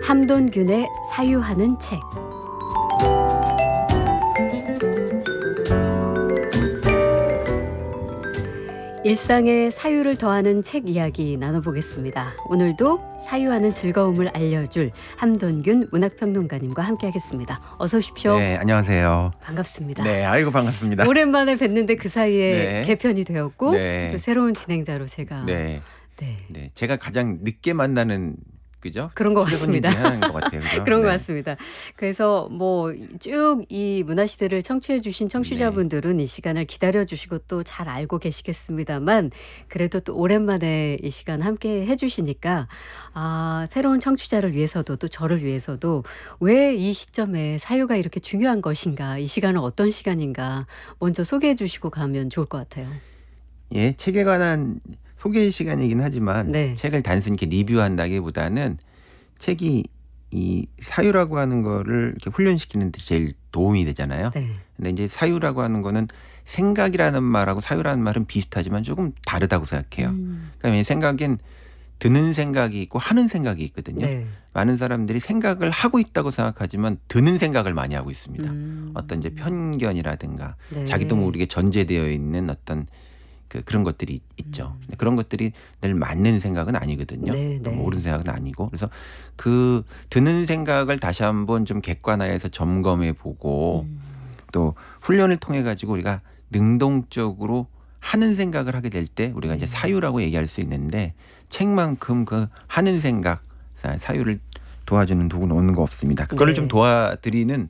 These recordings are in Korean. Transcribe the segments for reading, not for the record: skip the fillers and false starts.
함돈균의 사유하는 책. 일상에 사유를 더하는 책 이야기 나눠보겠습니다. 오늘도 사유하는 즐거움을 알려줄 함돈균 문학평론가님과 함께하겠습니다. 어서 오십시오. 네, 안녕하세요. 반갑습니다. 네, 아이고 반갑습니다. 오랜만에 뵀는데 그 사이에 네. 개편이 되었고 네. 또 새로운 진행자로 제가 네, 네. 네, 제가 가장 늦게 만나는 그죠? 그런 것 같습니다. 하는 것 같아요. 그죠? 그런 것 네. 같습니다. 그래서 뭐 쭉 이 문화시대를 청취해 주신 청취자분들은 이 시간을 기다려주시고 또 잘 알고 계시겠습니다만 그래도 또 오랜만에 이 시간 함께 해주시니까 새로운 청취자를 위해서도 또 저를 위해서도 왜 이 시점에 사유가 이렇게 중요한 것인가, 이 시간은 어떤 시간인가 먼저 소개해 주시고 가면 좋을 것 같아요. 예, 책에 관한 소개 시간이긴 하지만 네. 책을 단순히 이렇게 리뷰한다기보다는 책이 이 사유라고 하는 거를 이렇게 훈련시키는 데 제일 도움이 되잖아요. 네. 근데 이제 사유라고 하는 거는 생각이라는 말하고 사유라는 말은 비슷하지만 조금 다르다고 생각해요. 그러니까 생각엔 드는 생각이 있고 하는 생각이 있거든요. 네. 많은 사람들이 생각을 하고 있다고 생각하지만 드는 생각을 많이 하고 있습니다. 어떤 이제 편견이라든가 네. 자기도 모르게 전제되어 있는 어떤 그런 것들이 있죠. 근데 그런 것들이 늘 맞는 생각은 아니거든요. 네, 또 네. 옳은 생각은 아니고. 그래서 그 드는 생각을 다시 한번 좀 객관화해서 점검해 보고 또 훈련을 통해 가지고 우리가 능동적으로 하는 생각을 하게 될 때 우리가 이제 사유라고 얘기할 수 있는데 책만큼 그 하는 생각 사유를 도와주는 도구는 없는 거 없습니다. 그거를 네. 좀 도와드리는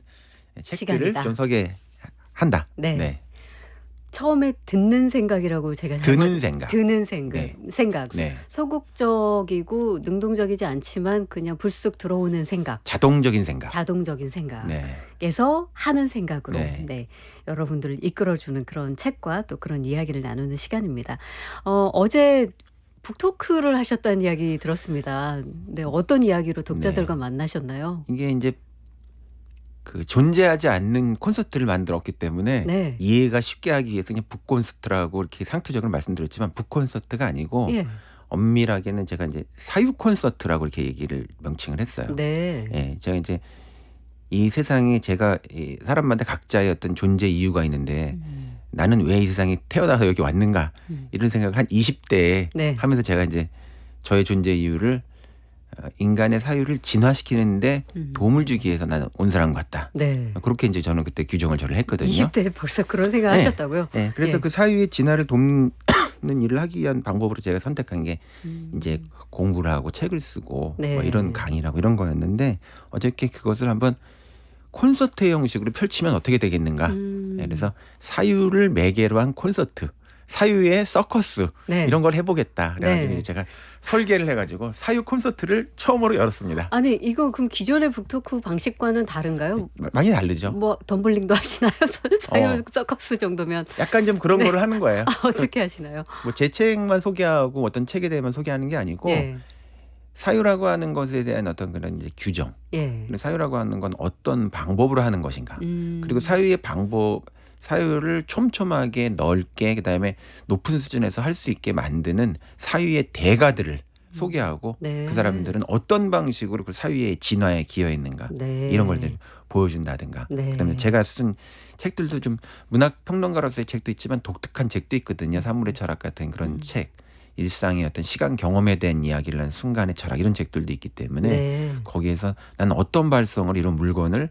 책들을 시간이다. 좀 소개한다. 네. 네. 처음에 듣는 생각이라고 제가 드는 생각. 드는 생각. 네. 생각. 네. 소극적이고 능동적이지 않지만 그냥 불쑥 들어오는 생각. 자동적인 생각. 자동적인 생각에서 네. 하는 생각으로 네. 여러분들을 이끌어주는 그런 책과 또 그런 이야기를 나누는 시간입니다. 어제 북토크를 하셨다는 이야기 들었습니다. 네, 어떤 이야기로 독자들과 만나셨나요? 이게 이제 그 존재하지 않는 콘서트를 만들었기 때문에 네. 이해가 쉽게 하기 위해서 그냥 북콘서트라고 이렇게 상투적으로 말씀드렸지만 북콘서트가 아니고 예. 엄밀하게는 제가 이제 사유 콘서트라고 이렇게 얘기를 명칭을 했어요. 네. 예, 제가 이제 이 세상에 제가 이 사람마다 각자의 어떤 존재 이유가 있는데 나는 왜 이 세상에 태어나서 여기 왔는가 이런 생각을 한 20대에 네. 하면서 제가 이제 저의 존재 이유를 인간의 사유를 진화시키는데 도움을 주기 위해서 나는 온 사람 같다. 네. 그렇게 이제 저는 그때 규정을 저를 했거든요. 20대에 벌써 그런 생각 네. 하셨다고요? 네, 그래서 예. 그 사유의 진화를 돕는 일을 하기 위한 방법으로 제가 선택한 게 이제 공부를 하고 책을 쓰고 네. 뭐 이런 강의라고 이런 거였는데 어저께 그것을 한번 콘서트 형식으로 펼치면 어떻게 되겠는가. 네, 그래서 사유를 매개로 한 콘서트. 사유의 서커스 네. 이런 걸 해보겠다. 그래가지고 네. 제가 설계를 해가지고 사유 콘서트를 처음으로 열었습니다. 아니 이거 그럼 기존의 북토크 방식과는 다른가요? 많이 다르죠. 뭐 덤블링도 하시나요? 사유 서커스 정도면 약간 좀 그런 네. 거를 하는 거예요. 어떻게 하시나요? 뭐 제 책만 소개하고 어떤 책에 대해만 소개하는 게 아니고 예. 사유라고 하는 것에 대한 어떤 그런 이제 규정. 예. 그리고 사유라고 하는 건 어떤 방법으로 하는 것인가. 그리고 사유의 방법, 사유를 촘촘하게 넓게 그다음에 높은 수준에서 할 수 있게 만드는 사유의 대가들을 소개하고 네. 그 사람들은 어떤 방식으로 그 사유의 진화에 기여했는가 네. 이런 걸 보여준다든가. 네. 그다음에 제가 쓴 책들도 좀 문학 평론가로서의 책도 있지만 독특한 책도 있거든요. 사물의 철학 같은 그런 책. 일상의 어떤 시간 경험에 대한 이야기를 하는 순간의 철학 이런 책들도 있기 때문에 네. 거기에서 나는 어떤 발성을 이런 물건을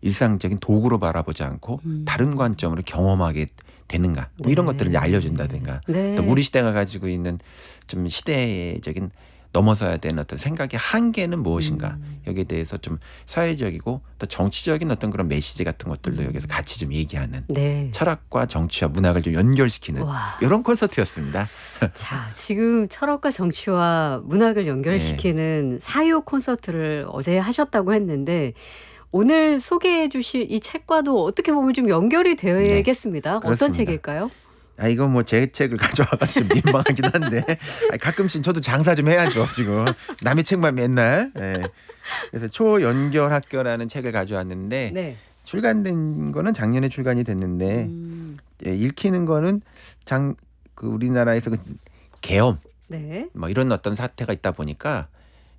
일상적인 도구로 바라보지 않고 다른 관점으로 경험하게 되는가 뭐 이런 네. 것들을 이제 알려준다든가 네. 또 우리 시대가 가지고 있는 좀 시대적인 넘어서야 되는 어떤 생각의 한계는 무엇인가 여기에 대해서 좀 사회적이고 또 정치적인 어떤 그런 메시지 같은 것들도 여기서 같이 좀 얘기하는 네. 철학과 정치와 문학을 좀 연결시키는 와. 이런 콘서트였습니다. 자, 지금 철학과 정치와 문학을 연결시키는 사유 콘서트를 어제 하셨다고 했는데 오늘 소개해 주실 이 책과도 어떻게 보면 좀 연결이 되겠습니다. 어떤 그렇습니다. 책일까요? 이거 뭐 제 책을 가져와가지고 좀 민망하긴 한데 가끔씩 저도 장사 좀 해야죠 지금 남의 책만 맨날. 네. 그래서 초연결학교라는 책을 가져왔는데 네. 출간된 거는 작년에 출간이 됐는데 읽히는 거는 그 우리나라에서 그 계엄 네. 뭐 이런 어떤 사태가 있다 보니까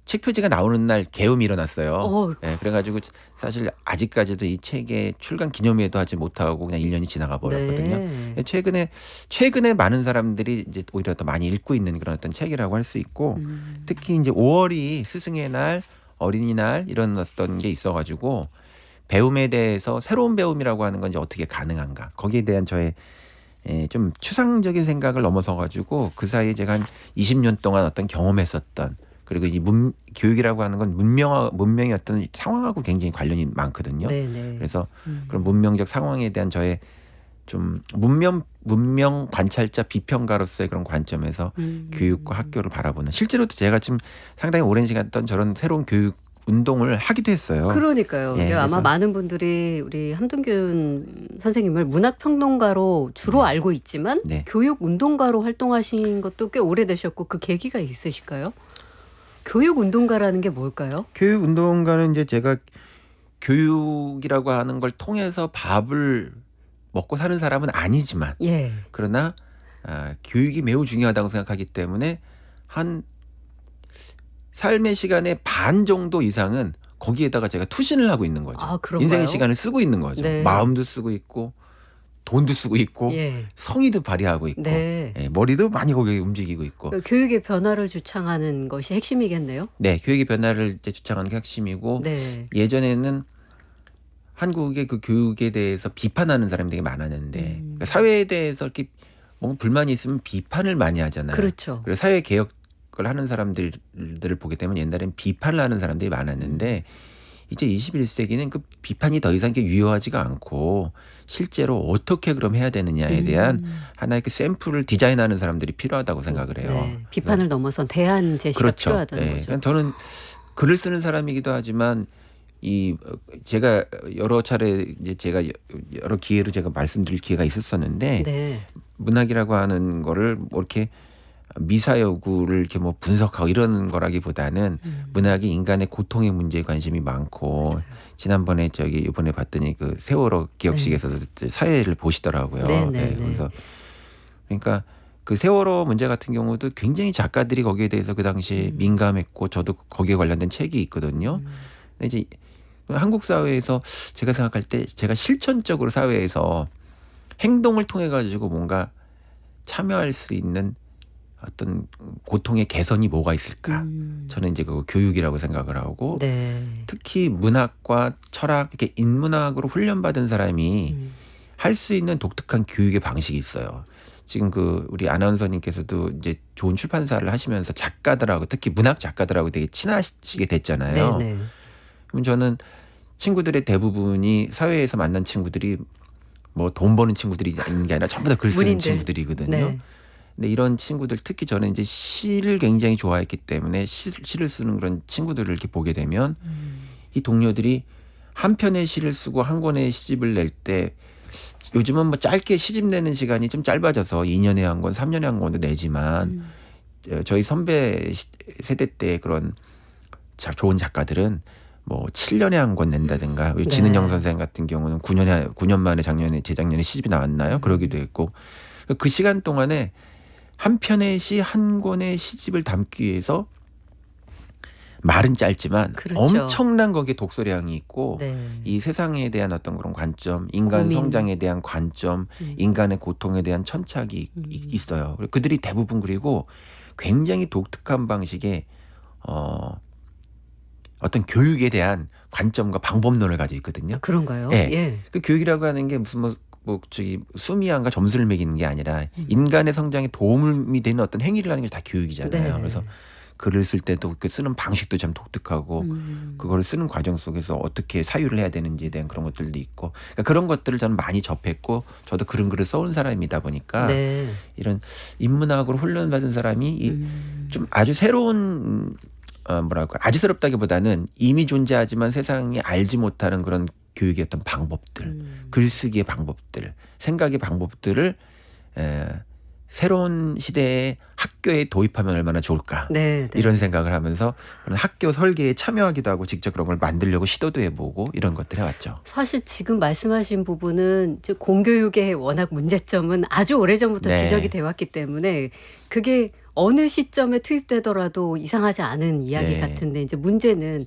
책 표지가 나오는 날 계엄이 일어났어요. 어이구. 그래가지고 사실 아직까지도 이 책의 출간 기념회도 하지 못하고 그냥 1년이 지나가 버렸거든요. 네. 최근에 많은 사람들이 이제 오히려 더 많이 읽고 있는 그런 어떤 책이라고 할 수 있고 특히 이제 5월이 스승의 날, 어린이날 이런 어떤 게 있어가지고 배움에 대해서 새로운 배움이라고 하는 건 이제 어떻게 가능한가 거기에 대한 저의 좀 추상적인 생각을 넘어서 가지고 그 사이에 제가 한 20년 동안 어떤 경험했었던 그리고 이 교육이라고 하는 건 문명의 어떤 상황하고 굉장히 관련이 많거든요. 네네. 그래서 그런 문명적 상황에 대한 저의 좀 문명 관찰자 비평가로서의 그런 관점에서 교육과 학교를 바라보는 실제로도 제가 지금 상당히 오랜 시간 동안 저런 새로운 교육 운동을 하기도 했어요. 그러니까요. 예, 아마 그래서 많은 분들이 우리 함동균 선생님을 문학평론가로 주로 알고 있지만 네. 교육운동가로 활동하신 것도 꽤 오래되셨고 그 계기가 있으실까요? 교육운동가라는 게 뭘까요? 교육 운동가는 이제 제가 교육이라고 하는 걸 통해서 밥을 먹고 사는 사람은 아니지만 예. 그러나 교육이 매우 중요하다고 생각하기 때문에 한 삶의 시간의 반 정도 이상은 거기에다가 제가 투신을 하고 있는 거죠. 아, 그런가요? 인생의 시간을 쓰고 있는 거죠. 네. 마음도 쓰고 있고 돈도 쓰고 있고 예. 성의도 발휘하고 있고 네. 머리도 많이 거기에 움직이고 있고 그 교육의 변화를 주창하는 것이 핵심이겠네요. 네, 교육의 변화를 이제 주창하는 게 핵심이고 네. 예전에는 한국의 그 교육에 대해서 비판하는 사람이 되게 많았는데 그러니까 사회에 대해서 이렇게 뭔가 불만이 있으면 비판을 많이 하잖아요. 그렇죠. 그래서 사회 개혁을 하는 사람들을 보게 되면 옛날엔 비판을 하는 사람들이 많았는데 이제 21세기는 그 비판이 더 이상 이렇게 유효하지가 않고 실제로 어떻게 그럼 해야 되느냐에 대한 하나의 그 샘플을 디자인하는 사람들이 필요하다고 생각을 해요. 네. 비판을 넘어선 대안 제시가 그렇죠. 필요하다는 거죠. 그러니까 저는 글을 쓰는 사람이기도 하지만 제가 여러 차례 이제 제가 여러 기회로 제가 말씀드릴 기회가 있었었는데 네. 문학이라고 하는 거를 뭐 이렇게 미사여구를 이렇게 뭐 분석하고 이런 거라기보다는 문학이 인간의 고통의 문제에 관심이 많고 맞아요. 지난번에 이번에 봤더니 그 세월호 기억식에서도 사회를 보시더라고요. 네, 네, 네. 그래서 그러니까 그 세월호 문제 같은 경우도 굉장히 작가들이 거기에 대해서 그 당시에 민감했고 저도 거기에 관련된 책이 있거든요. 근데 이제 한국 사회에서 제가 생각할 때 제가 실천적으로 사회에서 행동을 통해 가지고 뭔가 참여할 수 있는 어떤 고통의 개선이 뭐가 있을까? 저는 이제 그거 교육이라고 생각을 하고 네. 특히 문학과 철학 이렇게 인문학으로 훈련받은 사람이 할 수 있는 독특한 교육의 방식이 있어요. 지금 그 우리 아나운서님께서도 이제 좋은 출판사를 하시면서 작가들하고 특히 문학 작가들하고 되게 친하시게 됐잖아요. 네네. 그럼 저는 친구들의 대부분이 사회에서 만난 친구들이 뭐 돈 버는 친구들이 있는 게 아니라 전부 다 글 쓰는 문인들. 친구들이거든요. 네. 근데 이런 친구들 특히 저는 이제 시를 굉장히 좋아했기 때문에 시를 쓰는 그런 친구들을 이렇게 보게 되면 이 동료들이 한 편의 시를 쓰고 한 권의 시집을 낼 때 요즘은 뭐 짧게 시집 내는 시간이 좀 짧아져서 2년에 한 권, 3년에 한 권도 내지만 저희 선배 세대 때 그런 좋은 작가들은 뭐 7년에 한 권 낸다든가 네. 진은영 선생 같은 경우는 9년 만에 재작년에 시집이 나왔나요? 그러기도 했고 그 시간 동안에 한 편의 시 한 권의 시집을 담기 위해서 말은 짧지만 그렇죠. 엄청난 거기에 독서량이 있고 네. 이 세상에 대한 어떤 그런 관점, 인간 고민. 성장에 대한 관점, 인간의 고통에 대한 천착이 있어요. 그들이 대부분 그리고 굉장히 독특한 방식의 어떤 교육에 대한 관점과 방법론을 가지고 있거든요. 그런가요? 예. 예. 그 교육이라고 하는 게 무슨 수미안과 점수를 매기는 게 아니라 인간의 성장에 도움이 되는 어떤 행위를 하는 게 다 교육이잖아요. 네. 그래서 글을 쓸 때도 그 쓰는 방식도 참 독특하고 그걸 쓰는 과정 속에서 어떻게 사유를 해야 되는지에 대한 그런 것들도 있고 그러니까 그런 것들을 저는 많이 접했고 저도 그런 글을 써온 사람이다 보니까 네. 이런 인문학으로 훈련받은 사람이 좀 아주 새로운 아주 새롭다기보다는 이미 존재하지만 세상이 알지 못하는 그런 교육의 어떤 방법들, 글쓰기의 방법들, 생각의 방법들을 새로운 시대에 학교에 도입하면 얼마나 좋을까 네, 네. 이런 생각을 하면서 그런 학교 설계에 참여하기도 하고 직접 그런 걸 만들려고 시도도 해보고 이런 것들 해왔죠. 사실 지금 말씀하신 부분은 이제 공교육의 워낙 문제점은 아주 오래전부터 네. 지적이 돼 왔기 때문에 그게 어느 시점에 투입되더라도 이상하지 않은 이야기 네. 같은데 이제 문제는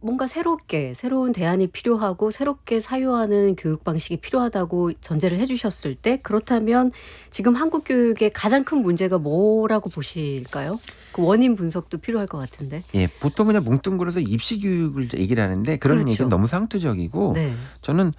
뭔가 새로운 대안이 필요하고 새롭게 사유하는 교육 방식이 필요하다고 전제를 해주셨을 때 그렇다면 지금 한국 교육의 가장 큰 문제가 뭐라고 보실까요? 그 원인 분석도 필요할 것 같은데. 예, 보통 그냥 뭉뚱그려서 입시 교육을 얘기를 하는데 그런 그렇죠. 얘기는 너무 상투적이고 네. 저는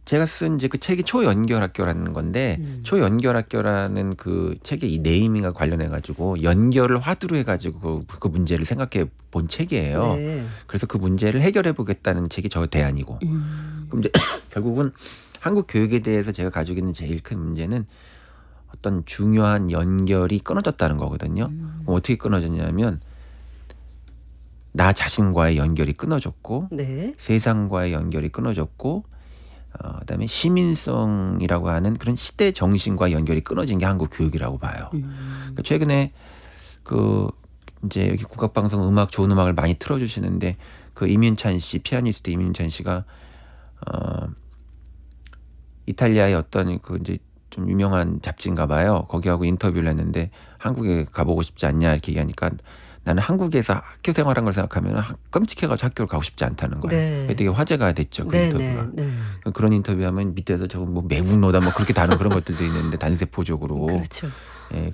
제가 쓴 이제 그 책이 초연결학교라는 건데 초연결학교라는 그 책의 이 네이밍과 관련해 가지고 연결을 화두로 해 가지고 그 문제를 생각해 본 책이에요. 네. 그래서 그 문제를 해결해 보겠다는 책이 저 대안이고. 그럼 이제 결국은 한국 교육에 대해서 제가 가지고 있는 제일 큰 문제는 어떤 중요한 연결이 끊어졌다는 거거든요. 그럼 어떻게 끊어졌냐면 나 자신과의 연결이 끊어졌고 네. 세상과의 연결이 끊어졌고 그다음에 시민성이라고 하는 그런 시대 정신과 연결이 끊어진 게 한국 교육이라고 봐요. 그러니까 최근에 그 이제 여기 국악방송 음악 좋은 음악을 많이 틀어주시는데 그 이민찬 씨 피아니스트 이민찬 씨가 이탈리아의 어떤 그 이제 좀 유명한 잡지인가 봐요. 거기하고 인터뷰를 했는데 한국에 가보고 싶지 않냐 이렇게 얘기하니까 나는 한국에서 학교 생활한 걸 생각하면 끔찍해가지고 학교를 가고 싶지 않다는 거예요. 네. 그게 되게 화제가 됐죠. 그 네, 인터뷰가. 네, 네. 그런 인터뷰하면 밑에서 저거 뭐 매국노다 뭐 그렇게 다른 그런 것들도 있는데 단세포적으로. 그렇죠. 예,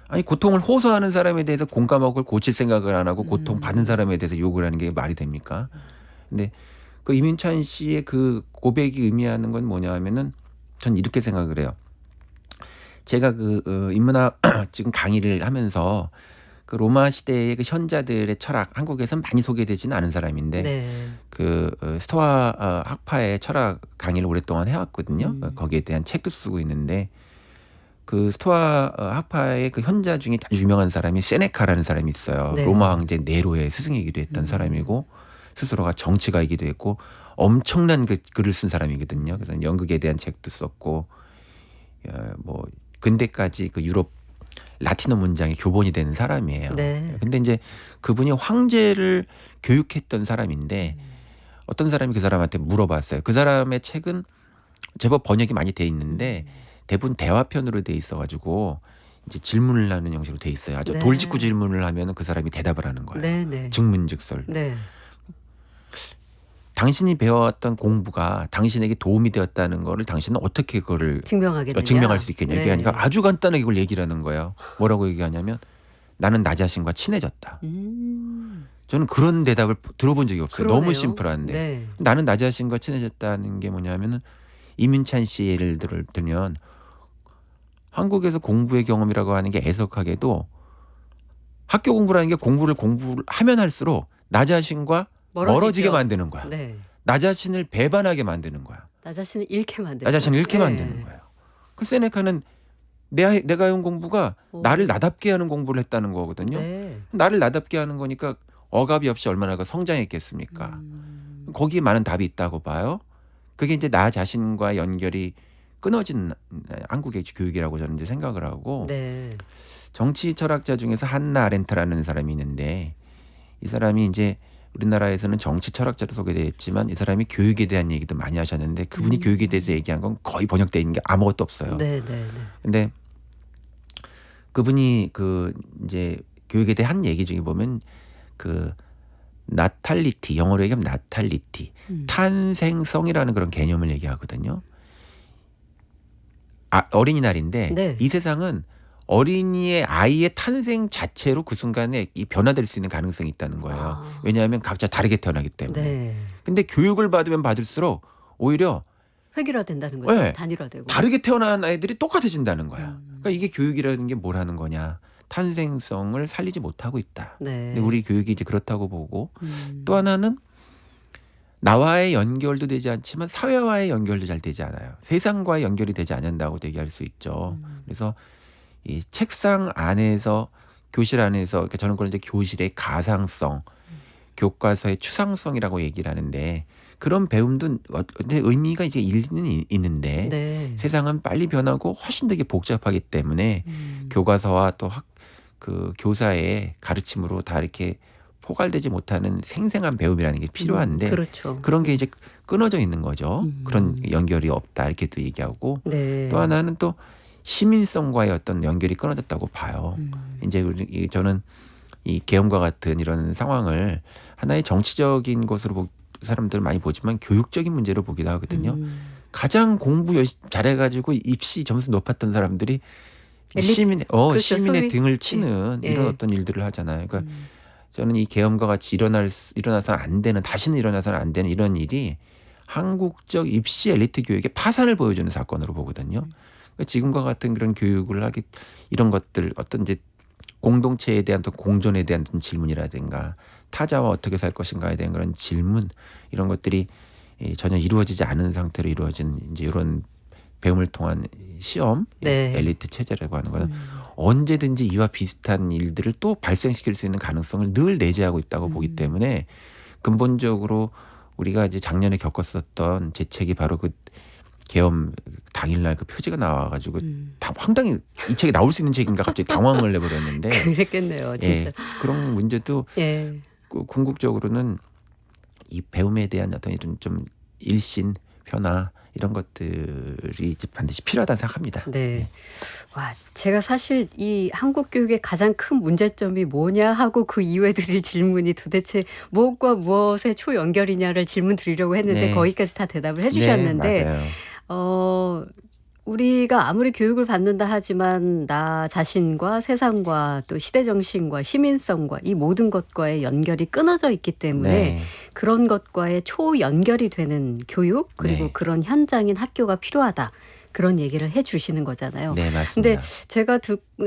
아니 고통을 호소하는 사람에 대해서 공감하고 고칠 생각을 안 하고 고통 받는 사람에 대해서 욕을 하는 게 말이 됩니까? 근데 그 이민찬 씨의 그 고백이 의미하는 건 뭐냐 하면은 전 이렇게 생각을 해요. 제가 인문학 지금 강의를 하면서 그 로마 시대의 그 현자들의 철학 한국에선 많이 소개되지는 않은 사람인데 네. 스토아 학파의 철학 강의를 오랫동안 해왔거든요. 거기에 대한 책도 쓰고 있는데 그 스토아 학파의 그 현자 중에 아주 유명한 사람이 세네카라는 사람이 있어요. 네. 로마 황제 네로의 스승이기도 했던 사람이고 스스로가 정치가이기도 했고 엄청난 글을 쓴 사람이거든요. 그래서 연극에 대한 책도 썼고 뭐 근대까지 그 유럽 라틴어 문장이 교본이 되는 사람이에요. 네. 근데 이제 그분이 황제를 교육했던 사람인데 어떤 사람이 그 사람한테 물어봤어요. 그 사람의 책은 제법 번역이 많이 돼 있는데 대부분 대화편으로 돼 있어가지고 이제 질문을 하는 형식으로 돼 있어요. 아주 네. 돌직구 질문을 하면 그 사람이 대답을 하는 거예요. 네, 네. 즉문즉설. 네. 당신이 배워왔던 공부가 당신에게 도움이 되었다는 거를 당신은 어떻게 그거를 증명하겠느냐. 증명할 수 있겠냐. 네. 얘기하니까 아주 간단하게 이걸 얘기를 하는 거예요. 뭐라고 얘기하냐면 나는 나 자신과 친해졌다. 저는 그런 대답을 들어본 적이 없어요. 그러네요. 너무 심플한데. 네. 나는 나 자신과 친해졌다는 게 뭐냐면은 이민찬 씨 예를 들면 한국에서 공부의 경험이라고 하는 게 애석하게도 학교 공부라는 게 공부를 하면 할수록 나 자신과 멀어지게 만드는 거야. 네. 나 자신을 배반하게 만드는 거야. 나 자신을 잃게 만드는 나 자신을 잃게 네. 만드는 거예요. 그 세네카는 내가 해온 공부가 나를 나답게 하는 공부를 했다는 거거든요. 네. 나를 나답게 하는 거니까 억압이 없이 얼마나 성장했겠습니까? 거기에 많은 답이 있다고 봐요. 그게 이제 나 자신과 연결이 끊어진 한국의 교육이라고 저는 이제 생각을 하고 네. 정치 철학자 중에서 한나 아렌트라는 사람이 있는데 이 사람이 이제 우리나라에서는 정치 철학자로 소개되었지만 이 사람이 교육에 대한 얘기도 많이 하셨는데 그분이 교육에 대해서 얘기한 건 거의 번역되어 있는 게 아무것도 없어요. 네, 네, 네. 근데 그분이 이제 교육에 대한 얘기 중에 보면 나탈리티 영어로 얘기하면 나탈리티 탄생성이라는 그런 개념을 얘기하거든요. 어린이날인데 네. 이 세상은 아이의 탄생 자체로 그 순간에 이 변화될 수 있는 가능성이 있다는 거예요. 왜냐하면 각자 다르게 태어나기 때문에. 네. 근데 교육을 받으면 받을수록 오히려 획일화된다는 거죠. 네. 단일화되고. 다르게 태어난 아이들이 똑같아진다는 거야. 그러니까 이게 교육이라는 게 뭘 하는 거냐. 탄생성을 살리지 못하고 있다. 네. 근데 우리 교육이 이제 그렇다고 보고 또 하나는 나와의 연결도 되지 않지만 사회와의 연결도 잘 되지 않아요. 세상과의 연결이 되지 않는다고 얘기할 수 있죠. 그래서 이 책상 안에서 교실 안에서 그러니까 저는 그걸 이제 교실의 가상성, 교과서의 추상성이라고 얘기를 하는데 그런 배움도 근데 의미가 이제 일리는 있는데 네. 세상은 빨리 변하고 훨씬 되게 복잡하기 때문에 교과서와 또 그 교사의 가르침으로 다 이렇게 포괄되지 못하는 생생한 배움이라는 게 필요한데 그렇죠. 그런 게 이제 끊어져 있는 거죠. 그런 음. 연결이 없다 이렇게 또 얘기하고 네. 또 하나는 또 시민성과의 어떤 연결이 끊어졌다고 봐요. 음. 이제 저는 이 계엄과 같은 이런 상황을 하나의 정치적인 것으로 사람들 많이 보지만 교육적인 문제로 보기도 하거든요. 가장 공부 잘해가지고 입시 점수 높았던 사람들이 엘리트 그렇죠. 시민의 소위 등을 치는 예. 이런 어떤 일들을 하잖아요. 그러니까 저는 이 계엄과 같이 일어나서는 안 되는 다시는 일어나서는 안 되는 이런 일이 한국적 입시 엘리트 교육의 파산을 보여주는 사건으로 보거든요. 그러니까 지금과 같은 그런 교육을 이런 것들 어떤 이제 공동체에 대한 또 공존에 대한 어떤 질문이라든가 타자와 어떻게 살 것인가에 대한 그런 질문 이런 것들이 전혀 이루어지지 않은 상태로 이루어진 이제 이런 배움을 통한 시험 네. 엘리트 체제라고 하는 거는 언제든지 이와 비슷한 일들을 또 발생시킬 수 있는 가능성을 늘 내재하고 있다고 보기 때문에 근본적으로 우리가 이제 작년에 겪었었던 재책이 바로 그 계엄 당일날 그 표지가 나와가지고 황당히 이 책이 나올 수 있는 책인가 갑자기 당황을 해버렸는데 그랬겠네요, 진짜. 예, 그런 문제도 예. 궁극적으로는 이 배움에 대한 어떤 이런 좀 일신 변화 이런 것들이 이제 반드시 필요하다고 생각합니다. 네. 와, 제가 사실 이 한국 교육의 가장 큰 문제점이 뭐냐 하고 그 이후에 드릴 질문이 도대체 무엇과 무엇의 초연결이냐를 질문 드리려고 했는데 네. 거기까지 다 대답을 해주셨는데 네, 맞아요. 우리가 아무리 교육을 받는다 하지만 나 자신과 세상과 또 시대 정신과 시민성과 이 모든 것과의 연결이 끊어져 있기 때문에 네. 그런 것과의 초연결이 되는 교육 그리고 네. 그런 현장인 학교가 필요하다. 그런 얘기를 해 주시는 거잖아요. 네, 맞습니다. 근데 제가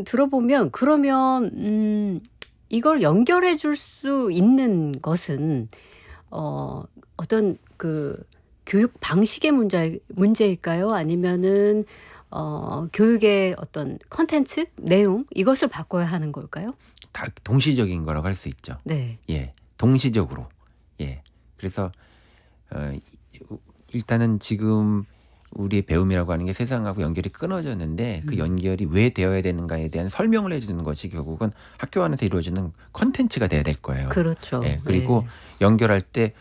들어보면 그러면 이걸 연결해 줄 수 있는 것은 어떤 그 교육 방식의 문제일까요? 아니면은 교육의 어떤 콘텐츠, 내용 이것을 바꿔야 하는 걸까요? 다 동시적인 거라고 할 수 있죠. 네. 예, 동시적으로. 예, 그래서 일단은 지금 우리의 배움이라고 하는 게 세상하고 연결이 끊어졌는데 그 연결이 왜 되어야 되는가에 대한 설명을 해주는 것이 결국은 학교 안에서 이루어지는 콘텐츠가 돼야 될 거예요. 그렇죠. 예, 그리고 연결할 때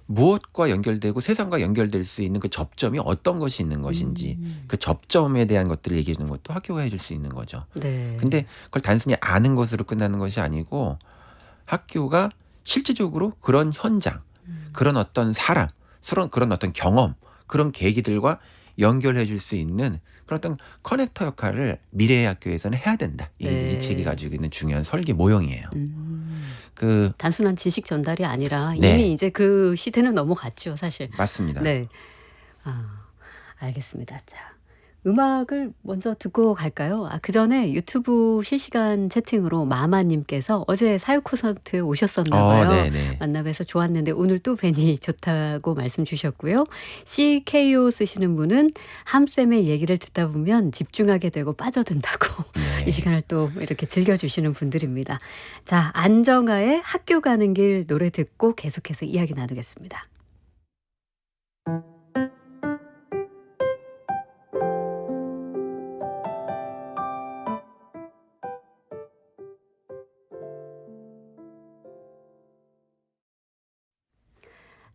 무엇과 연결되고 세상과 연결될 수 있는 그 접점이 어떤 것이 있는 것인지 그 접점에 대한 것들을 얘기해 주는 것도 학교가 해줄 수 있는 거죠. 네. 근데 그걸 단순히 아는 것으로 끝나는 것이 아니고 학교가 실질적으로 그런 현장, 그런 어떤 사람, 그런 어떤 경험, 그런 계기들과 연결해 줄 수 있는 그런 어떤 커넥터 역할을 미래의 학교에서는 해야 된다. 이게 네. 이 책이 가지고 있는 중요한 설계 모형이에요. 단순한 지식 전달이 아니라 네. 이미 이제 그 시대는 넘어갔죠, 사실. 맞습니다. 네. 알겠습니다. 자, 음악을 먼저 듣고 갈까요? 그 전에 유튜브 실시간 채팅으로 마마님께서 어제 사육 콘서트에 오셨었나 봐요. 네네. 만나 뵈서 좋았는데 오늘 또 뵈니 좋다고 말씀 주셨고요. CKO 쓰시는 분은 함쌤의 얘기를 듣다 보면 집중하게 되고 빠져든다고 네. 이 시간을 또 이렇게 즐겨주시는 분들입니다. 자, 안정아의 학교 가는 길 노래 듣고 계속해서 이야기 나누겠습니다.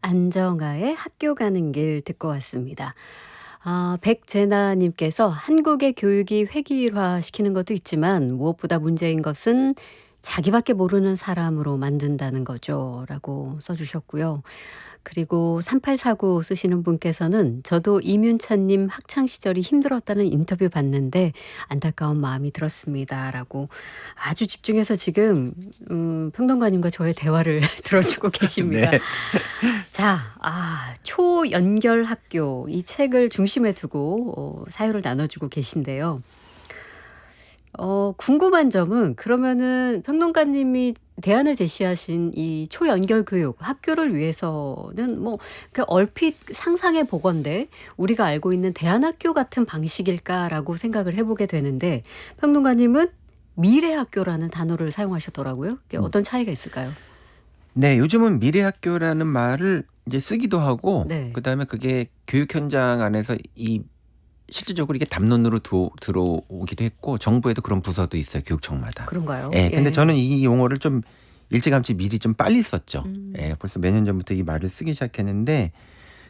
안정아의 학교 가는 길 듣고 왔습니다. 백제나님께서 한국의 교육이 획일화시키는 것도 있지만 무엇보다 문제인 것은 자기밖에 모르는 사람으로 만든다는 거죠. 라고 써주셨고요. 그리고 3849 쓰시는 분께서는 저도 이윤찬님 학창시절이 힘들었다는 인터뷰 봤는데 안타까운 마음이 들었습니다. 라고 아주 집중해서 지금 평론가님과 저의 대화를 들어주고 계십니다. 네. 자, 초연결학교 이 책을 중심에 두고 사유를 나눠주고 계신데요. 궁금한 점은 그러면은 평론가님이 대안을 제시하신 이 초연결 교육 학교를 위해서는 뭐 얼핏 상상해 보건대 우리가 알고 있는 대안학교 같은 방식일까라고 생각을 해보게 되는데 평론가님은 미래학교라는 단어를 사용하셨더라고요. 어떤 차이가 있을까요? 네, 요즘은 미래학교라는 말을 이제 쓰기도 하고 네. 그다음에 그게 교육 현장 안에서 이 실질적으로 이게 담론으로 들어오기도 했고 정부에도 그런 부서도 있어요. 교육청마다. 그런가요? 예. 근데 예. 저는 이 용어를 좀 일찌감치 미리 좀 빨리 썼죠. 음. 예. 벌써 몇 년 전부터 이 말을 쓰기 시작했는데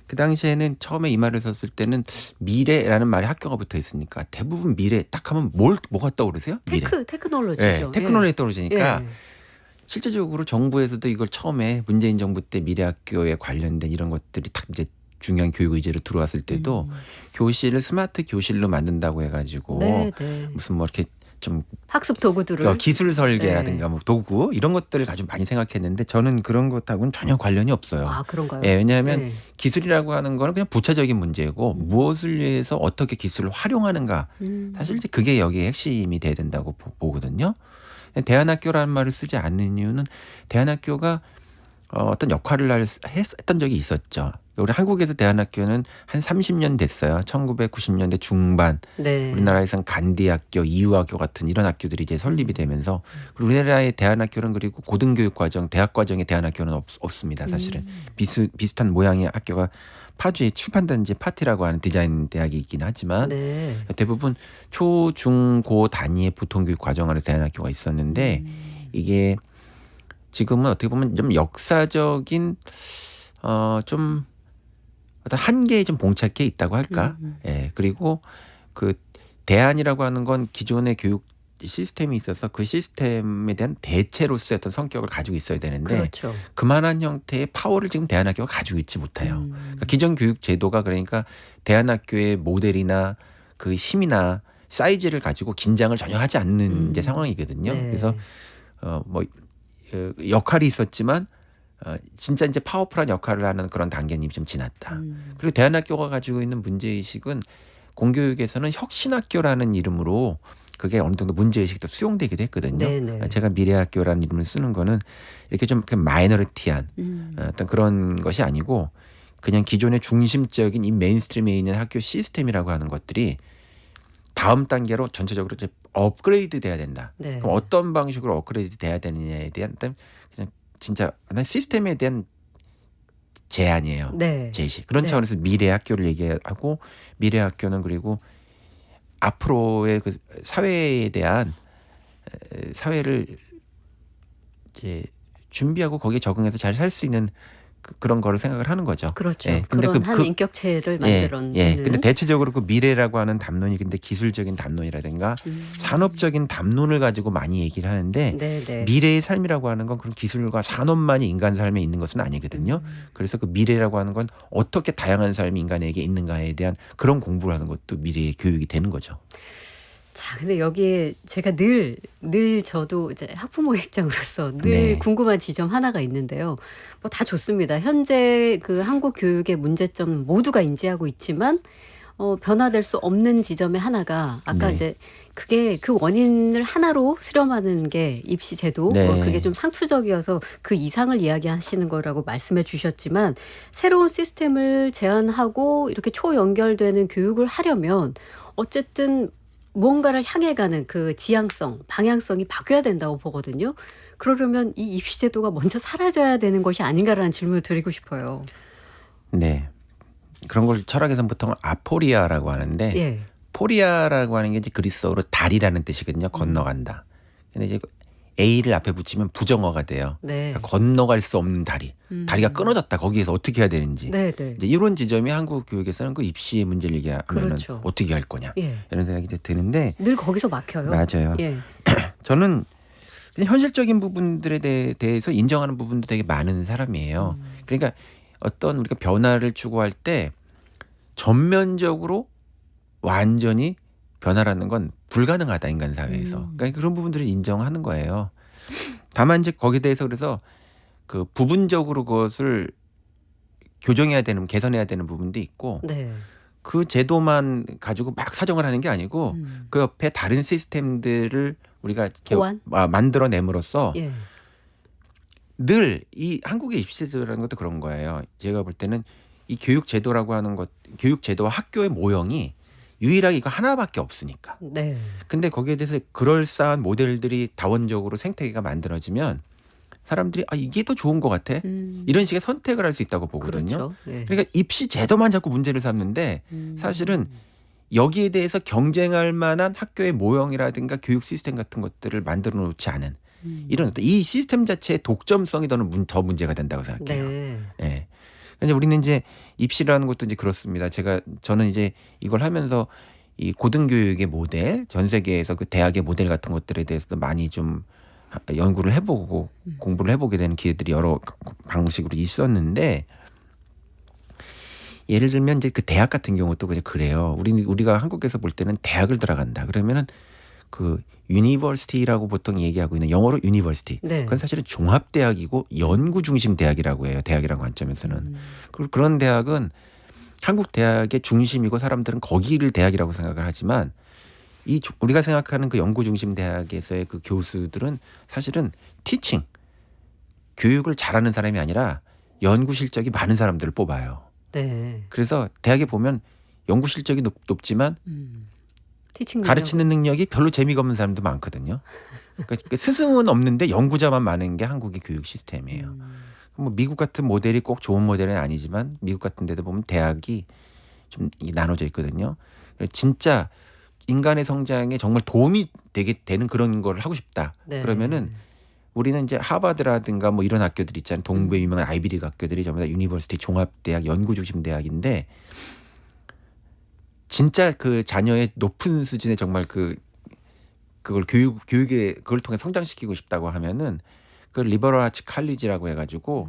그 당시에는 처음에 이 말을 썼을 때는 미래라는 말이 학교가 붙어 있으니까 대부분 미래 딱 하면 뭐가 떠오르세요? 미래. 테크놀로지죠. 예. 테크놀로지 떨어지니까 예. 실제적으로 정부에서도 이걸 처음에 문재인 정부 때 미래학교에 관련된 이런 것들이 딱 이제 중요한 교육 의제로 들어왔을 때도 교실을 스마트 교실로 만든다고 해가지고 네, 네. 무슨 뭐 이렇게 좀 학습 도구들을 기술 설계라든가 네. 뭐 도구 이런 것들을 가지고 많이 생각했는데 저는 그런 것하고는 전혀 관련이 없어요. 아, 그런가요? 예, 왜냐하면 예. 기술이라고 하는 거는 그냥 부차적인 문제고 무엇을 위해서 어떻게 기술을 활용하는가 사실 이제 그게 여기에 핵심이 돼야 된다고 보거든요. 대안학교라는 말을 쓰지 않는 이유는 대안학교가 어떤 역할을 했던 적이 있었죠. 우리 한국에서 대안학교는 한 30년 됐어요. 1990년대 중반 네. 우리나라에선 간디학교, 이유학교 같은 이런 학교들이 이제 설립이 되면서 그리고 우리나라의 대안학교는 그리고 고등교육 과정, 대학 과정의 대안학교는 없습니다. 사실은 비슷한 모양의 학교가 파주의 출판단지 파티라고 하는 디자인 대학이 있긴 하지만 네. 대부분 초, 중, 고 단위의 보통교육 과정 안에서 대안학교가 있었는데 이게 지금은 어떻게 보면 좀 역사적인 좀 어떤 한계에 좀 봉착해 있다고 할까? 예. 그리고 그 대안이라고 하는 건 기존의 교육 시스템이 있어서 그 시스템에 대한 대체로서의 어떤 성격을 가지고 있어야 되는데 그렇죠. 그만한 형태의 파워를 지금 대안학교가 가지고 있지 못해요. 그러니까 기존 교육 제도가 그러니까 대안학교의 모델이나 그 힘이나 사이즈를 가지고 긴장을 전혀 하지 않는 이제 상황이거든요. 네. 그래서 뭐 역할이 있었지만 진짜 이제 파워풀한 역할을 하는 그런 단계는 이미 좀 지났다. 그리고 대안학교가 가지고 있는 문제의식은 공교육에서는 혁신학교라는 이름으로 그게 어느 정도 문제의식도 수용되기도 했거든요. 네네. 제가 미래학교라는 이름을 쓰는 거는 이렇게 좀 마이너리티한 어떤 그런 것이 아니고 그냥 기존의 중심적인 이 메인스트림에 있는 학교 시스템이라고 하는 것들이 다음 단계로 전체적으로 이제 업그레이드 돼야 된다. 네. 그럼 어떤 방식으로 업그레이드 돼야 되느냐에 대한 그냥 진짜 시스템에 대한 제안이에요. 네. 제시. 그런 네. 차원에서 미래 학교를 얘기하고 미래 학교는 그리고 앞으로의 그 사회에 대한 사회를 이제 준비하고 거기에 적응해서 잘 살 수 있는 그런 거를 생각을 하는 거죠. 그렇죠. 예. 근데 그런 한 인격체를 만들어내는. 근데 대체적으로 그 미래라고 하는 담론이 근데 기술적인 담론이라든가 산업적인 담론을 가지고 많이 얘기를 하는데 네네. 미래의 삶이라고 하는 건 그런 기술과 산업만이 인간 삶에 있는 것은 아니거든요. 그래서 그 미래라고 하는 건 어떻게 다양한 삶이 인간에게 있는가에 대한 그런 공부를 하는 것도 미래의 교육이 되는 거죠. 자, 근데 여기에 제가 늘 저도 이제 학부모의 입장으로서 늘 네. 궁금한 지점 하나가 있는데요. 뭐 다 좋습니다. 현재 그 한국 교육의 문제점 모두가 인지하고 있지만 변화될 수 없는 지점의 하나가 아까 네. 이제 그게 그 원인을 하나로 수렴하는 게 입시 제도 네. 그게 좀 상투적이어서 그 이상을 이야기하시는 거라고 말씀해 주셨지만 새로운 시스템을 제안하고 이렇게 초연결되는 교육을 하려면 어쨌든 무언가를 향해 가는 그 지향성, 방향성이 바뀌어야 된다고 보거든요. 그러려면 이 입시 제도가 먼저 사라져야 되는 것이 아닌가라는 질문을 드리고 싶어요. 네. 그런 걸 철학에서는 보통 아포리아라고 하는데 예. 포리아라고 하는 게 이제 그리스어로 달이라는 뜻이거든요. 건너간다. 근데 이제 A를 앞에 붙이면 부정어가 돼요. 네. 그러니까 건너갈 수 없는 다리. 다리가 끊어졌다. 거기에서 어떻게 해야 되는지. 네, 네. 이제 이런 지점이 한국 교육에서는 그 입시의 문제를 얘기하면 그렇죠. 어떻게 할 거냐. 예. 이런 생각이 이제 드는데 늘 거기서 막혀요. 맞아요. 예. 저는 그냥 현실적인 부분들에 대해서 인정하는 부분도 되게 많은 사람이에요. 그러니까 어떤 우리가 변화를 추구할 때 전면적으로 완전히 변화라는 건 불가능하다 인간 사회에서. 그러니까 그런 부분들을 인정하는 거예요. 다만 이제 거기에 대해서 그래서 그 부분적으로 그것을 교정해야 되는 개선해야 되는 부분도 있고 네. 그 제도만 가지고 막 사정을 하는 게 아니고 그 옆에 다른 시스템들을 우리가 보완? 만들어냄으로써 예. 늘 이 한국의 입시제도라는 것도 그런 거예요. 제가 볼 때는 이 교육제도라고 하는 것, 교육제도와 학교의 모형이 유일하게 이거 하나밖에 없으니까. 네. 근데 거기에 대해서 그럴싸한 모델들이 다원적으로 생태계가 만들어지면 사람들이 이게 더 좋은 것 같아. 이런 식의 선택을 할 수 있다고 보거든요. 그렇죠. 예. 그러니까 입시 제도만 자꾸 문제를 삼는데 사실은 여기에 대해서 경쟁할 만한 학교의 모형이라든가 교육 시스템 같은 것들을 만들어 놓지 않은 이런 어떤 이 시스템 자체의 독점성이 더 문제가 된다고 생각해요. 네. 예. 근데 우리는 이제 입시라는 것도 이제 그렇습니다. 저는 이제 이걸 하면서 이 고등교육의 모델, 전 세계에서 그 대학의 모델 같은 것들에 대해서도 많이 좀 연구를 해보고 공부를 해보게 되는 기회들이 여러 방식으로 있었는데, 예를 들면 이제 그 대학 같은 경우도 그래요. 우리가 한국에서 볼 때는 대학을 들어간다 그러면은 그 유니버시티라고 보통 얘기하고 있는 영어로 유니버시티. 네. 그건 사실은 종합대학이고 연구 중심 대학이라고 해요. 대학이라는 관점에서는. 그런 대학은 한국 대학의 중심이고 사람들은 거기를 대학이라고 생각을 하지만 우리가 생각하는 그 연구 중심 대학에서의 그 교수들은 사실은 티칭, 교육을 잘하는 사람이 아니라 연구 실적이 많은 사람들을 뽑아요. 네. 그래서 대학에 보면 연구 실적이 높지만 티칭 가르치는 능력이 별로 재미가 없는 사람도 많거든요. 그러니까 스승은 없는데 연구자만 많은 게 한국의 교육 시스템이에요. 뭐 미국 같은 모델이 꼭 좋은 모델은 아니지만 미국 같은 데도 보면 대학이 좀 나눠져 있거든요. 진짜 인간의 성장에 정말 도움이 되는 그런 걸 하고 싶다. 네. 그러면은 우리는 이제 하버드라든가 뭐 이런 학교들 있잖아요. 동부의 유명한 아이비리그 학교들이 전부 다 유니버시티 종합대학 연구 중심 대학인데, 진짜 그 자녀의 높은 수준의 정말 그걸 교육에 그걸 통해 성장시키고 싶다고 하면은 그 리버럴 아츠 칼리지라고 해가지고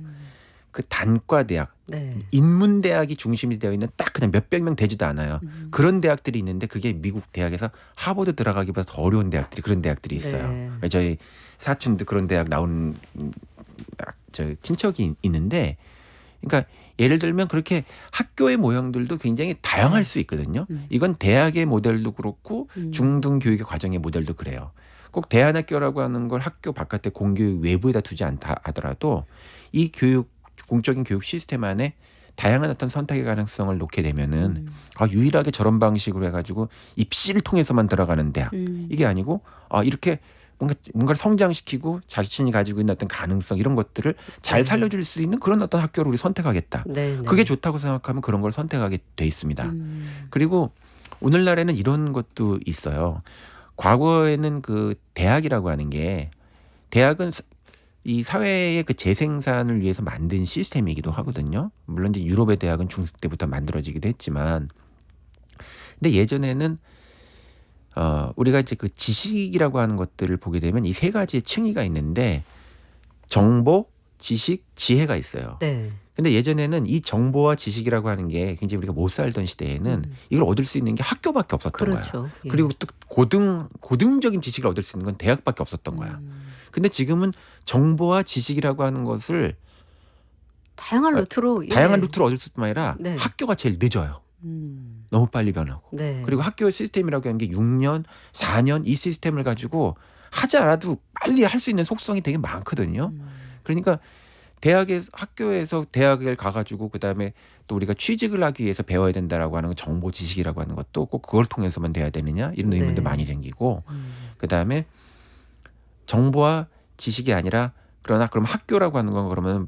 그 단과 대학, 네. 인문 대학이 중심이 되어 있는 딱 그냥 몇백 명 되지도 않아요. 그런 대학들이 있는데 그게 미국 대학에서 하버드 들어가기보다 더 어려운 그런 대학들이 있어요. 네. 저희 사촌도 그런 대학 나온 저 친척이 있는데, 그러니까 예를 들면 그렇게 학교의 모형들도 굉장히 다양할 수 있거든요. 이건 대학의 모델도 그렇고 중등 교육의 과정의 모델도 그래요. 꼭 대안학교라고 하는 걸 학교 바깥에 공교육 외부에다 두지 않다 하더라도 이 공적인 교육 시스템 안에 다양한 어떤 선택의 가능성을 놓게 되면은 유일하게 저런 방식으로 해가지고 입시를 통해서만 들어가는 대학, 이게 아니고 이렇게 뭔가를 성장시키고 자신이 가지고 있는 어떤 가능성 이런 것들을 잘 살려줄 수 있는 그런 어떤 학교를 우리 선택하겠다. 네. 그게 좋다고 생각하면 그런 걸 선택하게 돼 있습니다. 그리고 오늘날에는 이런 것도 있어요. 과거에는 그 대학이라고 하는 게, 대학은 이 사회의 그 재생산을 위해서 만든 시스템이기도 하거든요. 물론 이제 유럽의 대학은 중세 때부터 만들어지기도 했지만, 근데 예전에는 우리가 이제 그 지식이라고 하는 것들을 보게 되면 이 세 가지의 층위가 있는데, 정보, 지식, 지혜가 있어요. 네. 근데 예전에는 이 정보와 지식이라고 하는 게 굉장히 우리가 못 살던 시대에는 이걸 얻을 수 있는 게 학교밖에 없었던 그렇죠. 거예요. 예. 그리고 또 고등적인 지식을 얻을 수 있는 건 대학밖에 없었던 거야. 근데 지금은 정보와 지식이라고 하는 것을 다양한 루트로 다양한 루트로 얻을 수뿐만 아니라 네. 학교가 제일 늦어요. 너무 빨리 변하고. 네. 그리고 학교 시스템이라고 하는 게 6년, 4년 이 시스템을 가지고 하지 않아도 빨리 할 수 있는 속성이 되게 많거든요. 그러니까 학교에서 대학을 가가지고 그다음에 또 우리가 취직을 하기 위해서 배워야 된다라고 하는 정보 지식이라고 하는 것도 꼭 그걸 통해서만 돼야 되느냐 이런 의문도 네. 많이 생기고, 그다음에 정보와 지식이 아니라 그럼 학교라고 하는 건 그러면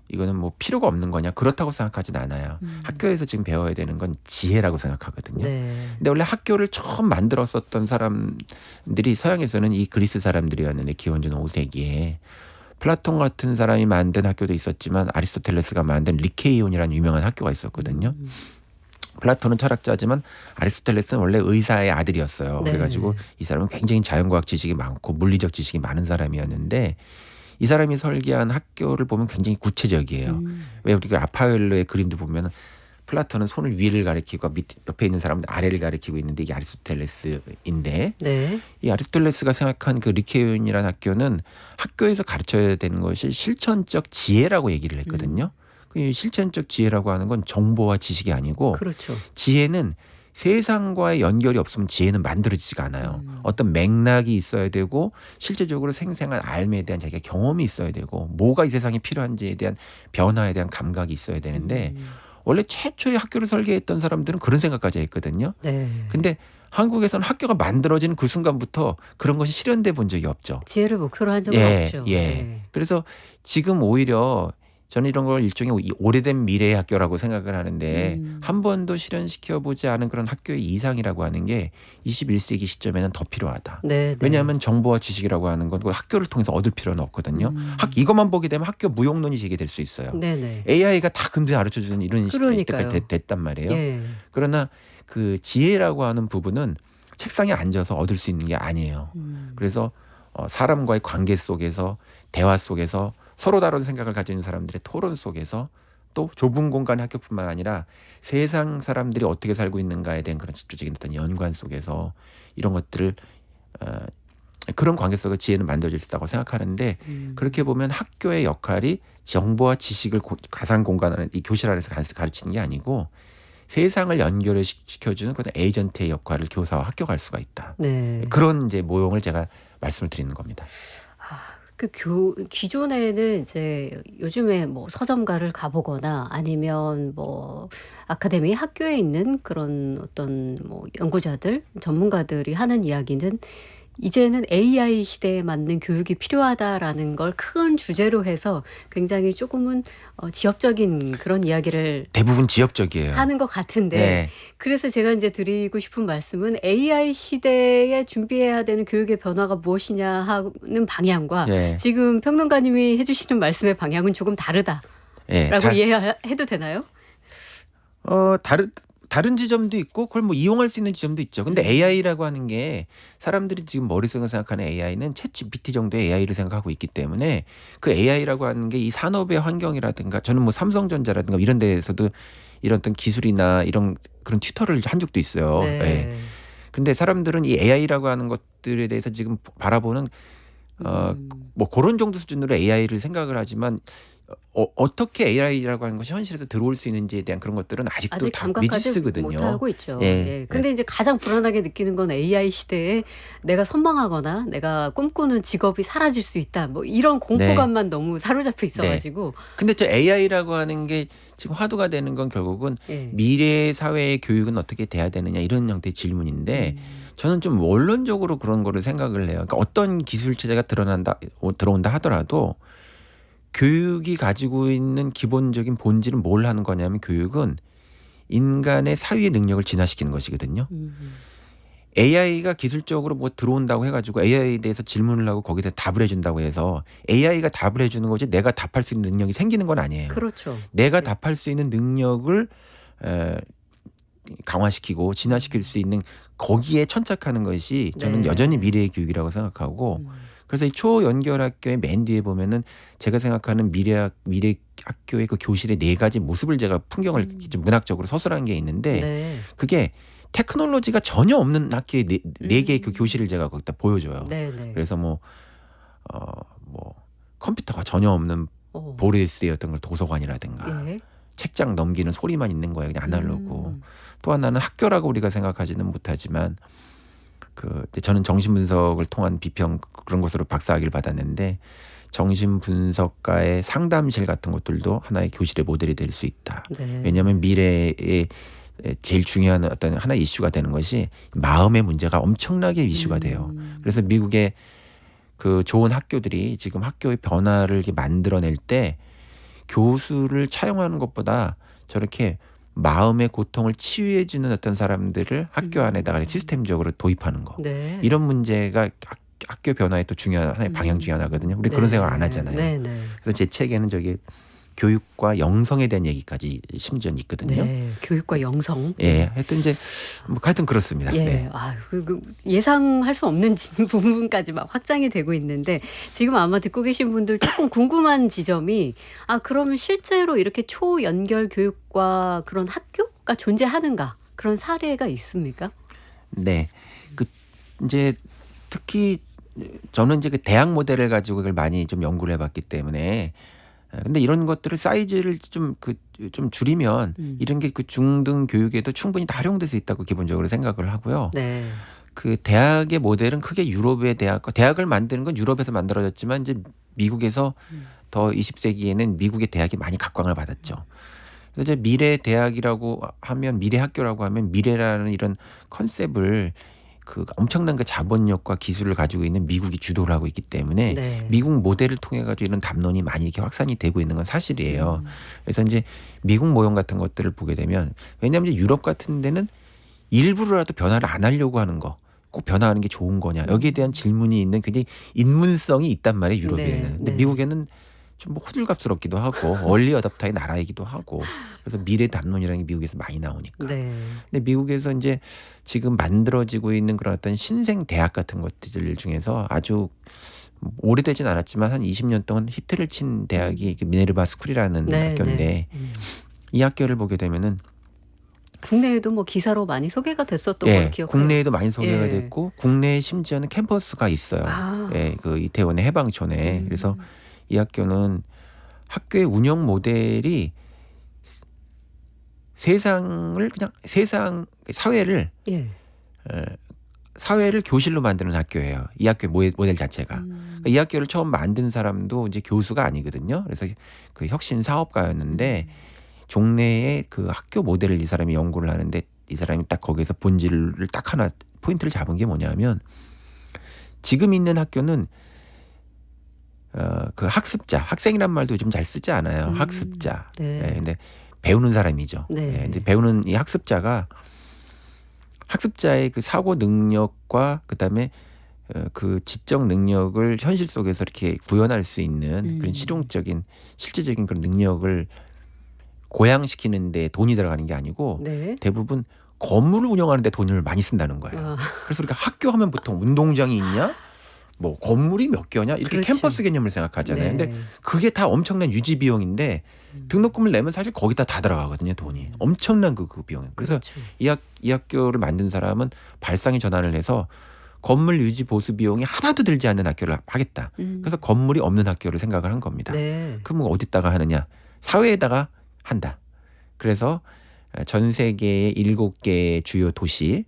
이거는 뭐 필요가 없는 거냐, 그렇다고 생각하진 않아요. 학교에서 지금 배워야 되는 건 지혜라고 생각하거든요. 네. 근데 원래 학교를 처음 만들었었던 사람들이 서양에서는 이 그리스 사람들이었는데, 기원전 5세기에 플라톤 같은 사람이 만든 학교도 있었지만 아리스토텔레스가 만든 리케이온이라는 유명한 학교가 있었거든요. 플라톤은 철학자지만 아리스토텔레스는 원래 의사의 아들이었어요. 네. 그래가지고 이 사람은 굉장히 자연과학 지식이 많고 물리적 지식이 많은 사람이었는데, 이 사람이 설계한 학교를 보면 굉장히 구체적이에요. 왜 우리가 라파엘로의 그림도 보면 플라톤은 손을 위를 가리키고 옆에 있는 사람은 아래를 가리키고 있는데 이게 아리스토텔레스인데, 네. 이 아리스토텔레스가 생각한 그 리케이온이라는 학교는 학교에서 가르쳐야 되는 것이 실천적 지혜라고 얘기를 했거든요. 그 실천적 지혜라고 하는 건 정보와 지식이 아니고, 그렇죠. 지혜는 세상과의 연결이 없으면 지혜는 만들어지지가 않아요. 어떤 맥락이 있어야 되고 실제적으로 생생한 삶에 대한 자기가 경험이 있어야 되고 뭐가 이 세상에 필요한지에 대한 변화에 대한 감각이 있어야 되는데 원래 최초의 학교를 설계했던 사람들은 그런 생각까지 했거든요. 네. 근데 한국에서는 학교가 만들어지는 그 순간부터 그런 것이 실현돼 본 적이 없죠. 지혜를 목표로 한 적은 예, 없죠. 예. 네. 그래서 지금 오히려 저는 이런 걸 일종의 오래된 미래의 학교라고 생각을 하는데 한 번도 실현시켜 보지 않은 그런 학교의 이상이라고 하는 게 21세기 시점에는 더 필요하다. 네, 네. 왜냐하면 정보와 지식이라고 하는 건 학교를 통해서 얻을 필요는 없거든요. 이것만 보게 되면 학교 무용론이 제기될 수 있어요. 네네. AI가 다 금세 가르쳐주는 이런 그러니까요. 시대까지 됐단 말이에요. 예. 그러나 그 지혜라고 하는 부분은 책상에 앉아서 얻을 수 있는 게 아니에요. 그래서 사람과의 관계 속에서 대화 속에서 서로 다른 생각을 가지는 사람들의 토론 속에서 또 좁은 공간의 학교뿐만 아니라 세상 사람들이 어떻게 살고 있는가에 대한 그런 집중적인 어떤 연관 속에서 이런 것들을 그런 관계 속에 지혜는 만들어질 수 있다고 생각하는데 그렇게 보면 학교의 역할이 정보와 지식을 가상 공간 안에 이 교실 안에서 가르치는 게 아니고 세상을 연결시켜주는 그런 에이전트의 역할을 교사와 학교가 할 수가 있다. 네. 그런 이제 모형을 제가 말씀을 드리는 겁니다. 기존에는 이제 요즘에 뭐 서점가를 가보거나 아니면 뭐 아카데미 학교에 있는 그런 어떤 뭐 연구자들, 전문가들이 하는 이야기는 이제는 AI 시대에 맞는 교육이 필요하다라는 걸 큰 주제로 해서 굉장히 조금은 지역적인 그런 이야기를 대부분 지역적이에요. 하는 것 같은데 네. 그래서 제가 이제 드리고 싶은 말씀은 AI 시대에 준비해야 되는 교육의 변화가 무엇이냐 하는 방향과 네. 지금 평론가님이 해주시는 말씀의 방향은 조금 다르다라고 네. 이해해도 되나요? 다른 지점도 있고 그걸 뭐 이용할 수 있는 지점도 있죠. 근데 AI라고 하는 게 사람들이 지금 머릿속에 생각하는 AI는 챗GPT 정도의 AI를 생각하고 있기 때문에 그 AI라고 하는 게 이 산업의 환경이라든가 저는 뭐 삼성전자라든가 이런 데에서도 이런 어떤 기술이나 이런 그런 튜터를 한 적도 있어요. 네. 예. 근데 사람들은 이 AI라고 하는 것들에 대해서 지금 바라보는 뭐 그런 정도 수준으로 AI를 생각을 하지만 어떻게 AI라고 하는 것이 현실에서 들어올 수 있는지에 대한 그런 것들은 아직도 아직 다 감각하지 미지수거든요. 못하고 있죠. 예. 예. 근데 이제 가장 불안하게 느끼는 건 AI 시대에 내가 선망하거나 내가 꿈꾸는 직업이 사라질 수 있다. 뭐 이런 공포감만 너무 사로잡혀 있어가지고. 근데 저 AI라고 하는 게 지금 화두가 되는 건 결국은 예. 미래 사회의 교육은 어떻게 돼야 되느냐 이런 형태의 질문인데 저는 좀 원론적으로 그런 거를 생각을 해요. 그러니까 어떤 기술 체제가 들어온다 하더라도 교육이 가지고 있는 기본적인 본질은 뭘 하는 거냐면 교육은 인간의 사유의 능력을 진화시키는 것이거든요. AI가 기술적으로 뭐 들어온다고 해가지고 AI에 대해서 질문을 하고 거기에 대해서 답을 해준다고 해서 AI가 답을 해주는 거지 내가 답할 수 있는 능력이 생기는 건 아니에요. 그렇죠. 내가 네. 답할 수 있는 능력을 강화시키고 진화시킬 수 있는 거기에 천착하는 것이 저는 네. 여전히 미래의 교육이라고 생각하고 그래서 이 초연결학교의 맨 뒤에 보면은 제가 생각하는 미래 학교의 그 교실의 4가지 모습을 제가 풍경을 좀 문학적으로 서술한 게 있는데 네. 그게 테크놀로지가 전혀 없는 학교의 네 개의 그 교실을 제가 거기다 보여줘요. 네. 네. 그래서 뭐 컴퓨터가 전혀 없는 보르디스의 어떤 도서관이라든가 예. 책장 넘기는 소리만 있는 거예요. 그냥 아날로그. 또 하나는 학교라고 우리가 생각하지는 못하지만 저는 정신분석을 통한 비평 그런 것으로 박사학위를 받았는데 정신분석가의 상담실 같은 것들도 하나의 교실의 모델이 될 수 있다. 네. 왜냐하면 미래에 제일 중요한 어떤 하나의 이슈가 되는 것이 마음의 문제가 엄청나게 이슈가 돼요. 그래서 미국의 그 좋은 학교들이 지금 학교의 변화를 이렇게 만들어낼 때 교수를 차용하는 것보다 저렇게 마음의 고통을 치유해주는 어떤 사람들을 학교 안에다가 시스템적으로 도입하는 거. 네. 이런 문제가 학교 변화의 또 중요한 하나의 방향 중에 하나거든요. 우리 그런 생각 안 하잖아요. 네. 네. 그래서 제 책에는 저기 교육과 영성에 대한 얘기까지 심지어 있거든요. 네. 교육과 영성. 예, 하여튼 이제 뭐 하여튼 그렇습니다. 예. 네. 예상할 수 없는 부분까지 막 확장이 되고 있는데 지금 아마 듣고 계신 분들 조금 궁금한 지점이 그러면 실제로 이렇게 초연결 교육과 그런 학교가 존재하는가? 그런 사례가 있습니까? 네. 이제 특히 저는 이제 그 대학 모델을 가지고 그걸 많이 좀 연구를 해봤기 때문에 근데 이런 것들을 사이즈를 좀 줄이면 이런 게 그 중등 교육에도 충분히 다 활용될 수 있다고 기본적으로 생각을 하고요. 네. 그 대학의 모델은 크게 유럽의 대학을 만드는 건 유럽에서 만들어졌지만 이제 미국에서 더 20세기에는 미국의 대학이 많이 각광을 받았죠. 그래서 이제 미래 대학이라고 하면 미래 학교라고 하면 미래라는 이런 컨셉을 그 엄청난 그 자본력과 기술을 가지고 있는 미국이 주도를 하고 있기 때문에 네. 미국 모델을 통해 가지고 이런 담론이 많이 이렇게 확산이 되고 있는 건 사실이에요. 음. 그래서 이제 미국 모형 같은 것들을 보게 되면 왜냐하면 이제 유럽 같은 데는 일부러라도 변화를 안 하려고 하는 거. 꼭 변화하는 게 좋은 거냐. 여기에 대한 질문이 있는 굉장히 인문성이 있단 말이에요. 유럽에는. 네. 근데 네. 미국에는 좀 뭐 호들갑스럽기도 하고 얼리 어답터의 나라이기도 하고 그래서 미래 담론이라는 게 미국에서 많이 나오니까. 네. 근데 미국에서 이제 지금 만들어지고 있는 그런 어떤 신생 대학 같은 것들 중에서 아주 오래되진 않았지만 한 20년 동안 히트를 친 대학이 미네르바 스쿨이라는 네. 학교인데 네. 이 학교를 보게 되면은 국내에도 뭐 기사로 많이 소개가 됐었던 걸로 예, 기억해요. 국내에도 많이 소개가 예. 됐고 국내에 심지어는 캠퍼스가 있어요. 아. 예, 그 이태원의 해방촌에. 그래서 이 학교는 학교의 운영 모델이 세상을 그냥 사회를 예. 사회를 교실로 만드는 학교예요. 이 학교 모델 자체가. 그러니까 이 학교를 처음 만든 사람도 이제 교수가 아니거든요. 그래서 그 혁신 사업가였는데 종래에 그 학교 모델을 이 사람이 연구를 하는데 이 사람이 딱 거기서 본질을 딱 하나 포인트를 잡은 게 뭐냐면 지금 있는 학교는 그 학생이란 말도 요즘 잘 쓰지 않아요. 학습자. 네. 예, 근데 배우는 사람이죠. 네. 예, 근데 배우는 이 학습자의 그 사고 능력과 그다음에 그 지적 능력을 현실 속에서 이렇게 구현할 수 있는 그런 실용적인 실제적인 그런 능력을 고양시키는 데 돈이 들어가는 게 아니고 네. 대부분 건물을 운영하는 데 돈을 많이 쓴다는 거예요. 아. 그래서 우리가 학교 하면 보통 운동장이 있냐? 뭐 건물이 몇 개냐? 이렇게 그렇죠. 캠퍼스 개념을 생각하잖아요. 네. 근데 그게 다 엄청난 유지 비용인데 등록금을 내면 사실 거기다 다 들어가거든요, 돈이. 엄청난 그 비용. 그래서 그렇죠. 이 학교를 만든 사람은 발상의 전환을 해서 건물 유지 보수 비용이 하나도 들지 않는 학교를 하겠다. 그래서 건물이 없는 학교를 생각을 한 겁니다. 네. 그럼 어디다가 하느냐? 사회에다가 한다. 그래서 전 세계의 7개의 주요 도시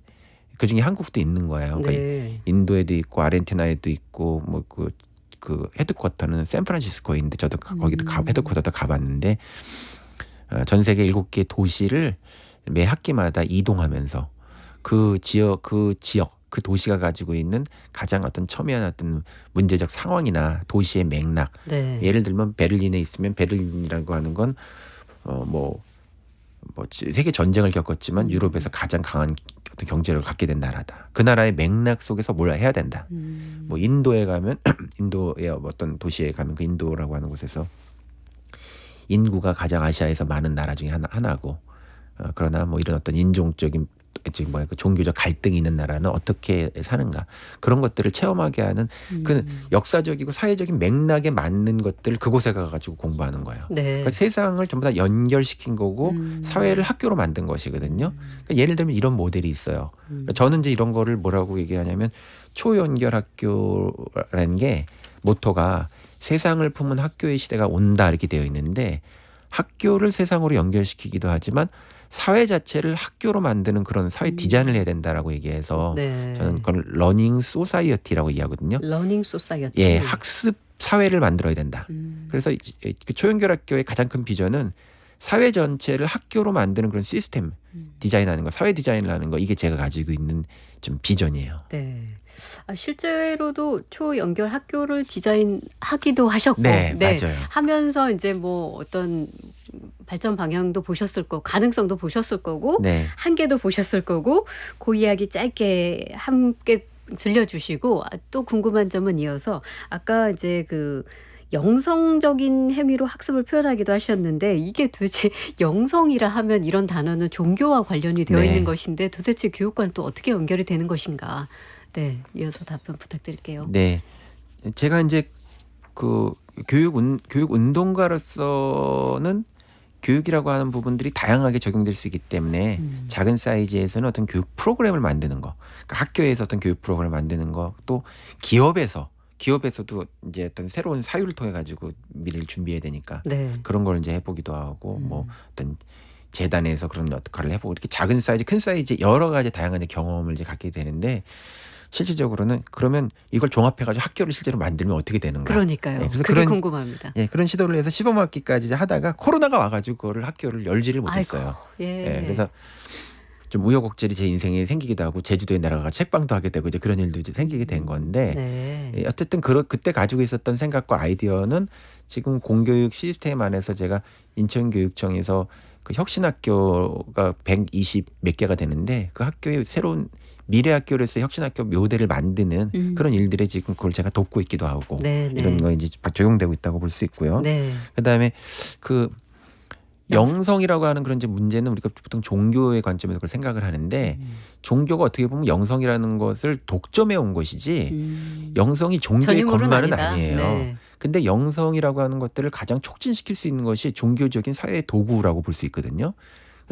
그중에 한국도 있는 거예요. 그러니까 네. 인도에도 있고 아르헨티나에도 있고 뭐 그 헤드쿼터는 샌프란시스코에 있는데 저도 거기도 헤드쿼터도 가봤는데 전 세계 7개 도시를 매 학기마다 이동하면서 그 지역 그 도시가 가지고 있는 가장 어떤 첨예한 어떤 문제적 상황이나 도시의 맥락. 네. 예를 들면 베를린에 있으면 베를린이라고 하는 건 뭐 세계 전쟁을 겪었지만 유럽에서 가장 강한 어떤 경제를 갖게 된 나라다. 그 나라의 맥락 속에서 뭘 해야 된다. 뭐 인도에 가면 인도의 어떤 도시에 가면 그 인도라고 하는 곳에서 인구가 가장 아시아에서 많은 나라 중에 하나고 그러나 뭐 이런 어떤 인종적인 지금 그 종교적 갈등이 있는 나라는 어떻게 사는가 그런 것들을 체험하게 하는 그 역사적이고 사회적인 맥락에 맞는 것들 그곳에 가가지고 공부하는 거예요. 네. 그러니까 세상을 전부 다 연결시킨 거고 사회를 학교로 만든 것이거든요. 그러니까 예를 들면 이런 모델이 있어요. 그러니까 저는 이제 이런 거를 뭐라고 얘기하냐면 초연결 학교라는 게 모토가 세상을 품은 학교의 시대가 온다 이렇게 되어 있는데 학교를 세상으로 연결시키기도 하지만 사회 자체를 학교로 만드는 그런 사회 디자인을 해야 된다라고 얘기해서 네. 저는 그걸 러닝 소사이어티라고 이해하거든요. 러닝 소사이어티. 예, 학습 사회를 만들어야 된다. 그래서 그 초연결 학교의 가장 큰 비전은 사회 전체를 학교로 만드는 그런 시스템 디자인하는 거, 사회 디자인을 하는 거 이게 제가 가지고 있는 좀 비전이에요. 네. 실제로도 초연결 학교를 디자인하기도 하셨고, 네, 맞아요. 하면서 이제 뭐 어떤 발전 방향도 보셨을 거고, 가능성도 보셨을 거고, 네. 한계도 보셨을 거고, 그 이야기 짧게 함께 들려주시고, 또 궁금한 점은 이어서 아까 이제 그 영성적인 행위로 학습을 표현하기도 하셨는데 이게 도대체 영성이라 하면 이런 단어는 종교와 관련이 되어 네. 있는 것인데 도대체 교육과는 또 어떻게 연결이 되는 것인가? 네, 이어서 답변 부탁드릴게요. 네. 제가 이제 그 교육 운동가로서는 교육이라고 하는 부분들이 다양하게 적용될 수 있기 때문에 작은 사이즈에서는 어떤 교육 프로그램을 만드는 거, 그러니까 학교에서 어떤 교육 프로그램을 만드는 거, 또 기업에서도 이제 어떤 새로운 사유를 통해 가지고 미래를 준비해야 되니까 네. 그런 걸 이제 해보기도 하고 뭐 어떤 재단에서 그런 역할을 해보고 이렇게 작은 사이즈, 큰 사이즈 여러 가지 다양한 경험을 이제 갖게 되는데 실질적으로는 그러면 이걸 종합해가지고 학교를 실제로 만들면 어떻게 되는가. 그러니까요. 예, 그래서 그게 궁금합니다. 예, 그런 시도를 해서 시범학기까지 하다가 코로나가 와가지고 그거를 학교를 열지를 못했어요. 아이고, 예. 예, 그래서 좀 우여곡절이 제 인생에 생기기도 하고 제주도에 날아가 책방도 하게 되고 이제 그런 일도 이제 생기게 된 건데 네. 예, 어쨌든 그때 가지고 있었던 생각과 아이디어는 지금 공교육 시스템 안에서 제가 인천교육청에서 그 혁신학교가 120 몇 개가 되는데 그 학교에 새로운 미래학교로서 혁신학교 묘대를 만드는 그런 일들에 지금 그걸 제가 돕고 있기도 하고 네, 네. 이런 거 이제 적용되고 있다고 볼 수 있고요. 네. 그다음에 그 영성이라고 하는 그런 이제 문제는 우리가 보통 종교의 관점에서 그걸 생각을 하는데 종교가 어떻게 보면 영성이라는 것을 독점해 온 것이지 영성이 종교의 전유물은 것만은 아니다. 아니에요. 네. 근데 영성이라고 하는 것들을 가장 촉진시킬 수 있는 것이 종교적인 사회의 도구라고 볼 수 있거든요.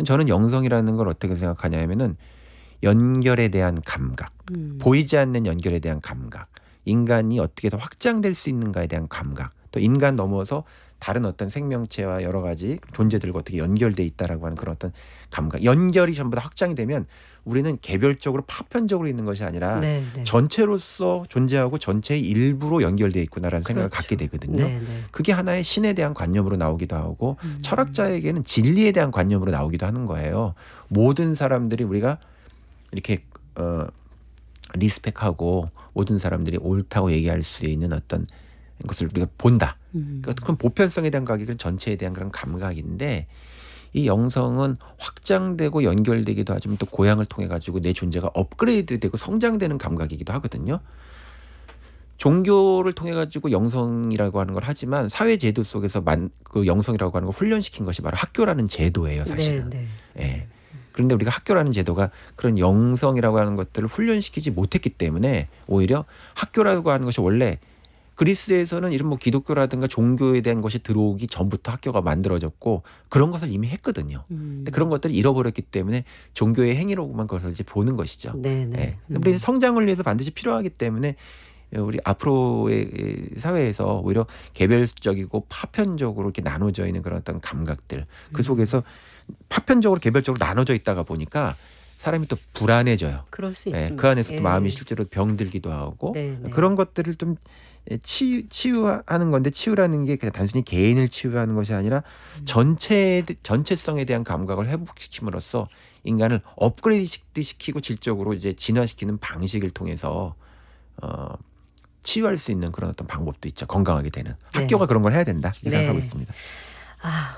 저는 영성이라는 걸 어떻게 생각하냐면은 연결에 대한 감각, 보이지 않는 연결에 대한 감각, 인간이 어떻게 더 확장될 수 있는가에 대한 감각, 또 인간 넘어서 다른 어떤 생명체와 여러 가지 존재들과 어떻게 연결돼 있다라고 하는 그런 어떤 감각, 연결이 전부 다 확장이 되면 우리는 개별적으로 파편적으로 있는 것이 아니라 네, 네. 전체로서 존재하고 전체의 일부로 연결돼 있구나라는 생각을 그렇죠. 갖게 되거든요. 네, 네. 그게 하나의 신에 대한 관념으로 나오기도 하고 철학자에게는 진리에 대한 관념으로 나오기도 하는 거예요. 모든 사람들이 우리가 이렇게 리스펙하고 모든 사람들이 옳다고 얘기할 수 있는 어떤 것을 우리가 본다. 그런 보편성에 대한 감각이 전체에 대한 그런 감각인데 이 영성은 확장되고 연결되기도 하지만 또 고향을 통해 가지고 내 존재가 업그레이드되고 성장되는 감각이기도 하거든요. 종교를 통해 가지고 영성이라고 하는 걸 하지만 사회 제도 속에서 그 영성이라고 하는 걸 훈련시킨 것이 바로 학교라는 제도예요, 사실은. 네, 네. 예. 그런데 우리가 학교라는 제도가 그런 영성이라고 하는 것들을 훈련시키지 못했기 때문에 오히려 학교라고 하는 것이 원래 그리스에서는 이런 뭐 기독교라든가 종교에 대한 것이 들어오기 전부터 학교가 만들어졌고 그런 것을 이미 했거든요. 근데 그런 것들을 잃어버렸기 때문에 종교의 행위로만 그것을 이제 보는 것이죠. 네, 네. 예. 우리 성장을 위해서 반드시 필요하기 때문에 우리 앞으로의 사회에서 오히려 개별적이고 파편적으로 이렇게 나눠져 있는 그런 어떤 감각들 그 속에서 파편적으로 개별적으로 나눠져 있다가 보니까 사람이 또 불안해져요. 그럴 수 예, 있습니다. 그 안에서 예. 또 마음이 실제로 병들기도 하고 네, 네. 그런 것들을 좀 치유하는 건데 치유라는 게 그냥 단순히 개인을 치유하는 것이 아니라 전체성에 대한 감각을 회복시킴으로써 인간을 업그레이드 시키고 질적으로 이제 진화시키는 방식을 통해서 치유할 수 있는 그런 어떤 방법도 있죠. 건강하게 되는 학교가 그런 걸 해야 된다 이렇게 네. 생각하고 있습니다. 아,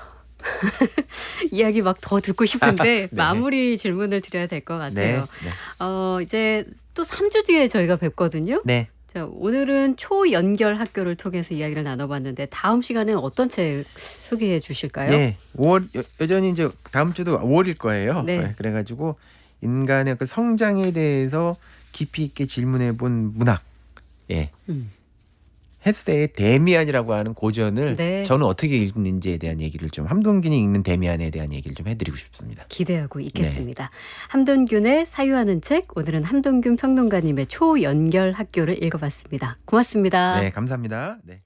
이야기 막 더 듣고 싶은데 네. 마무리 질문을 드려야 될 것 같아요. 네. 이제 또 3주 뒤에 저희가 뵙거든요. 네. 자, 오늘은 초연결 학교를 통해서 이야기를 나눠봤는데 다음 시간에는 어떤 책 소개해 주실까요? 네. 5월 여전히 이제 다음 주도 5월일 거예요. 네. 네, 그래가지고 인간의 그 성장에 대해서 깊이 있게 질문해본 문학. 예. 헤세의 데미안이라고 하는 고전을 네. 저는 어떻게 읽는지에 대한 얘기를 좀 함동균이 읽는 데미안에 대한 얘기를 좀 해드리고 싶습니다. 기대하고 있겠습니다. 함동균의 사유하는 책, 오늘은 함동균 평론가님의 초연결 학교를 읽어봤습니다. 고맙습니다. 네, 감사합니다. 네.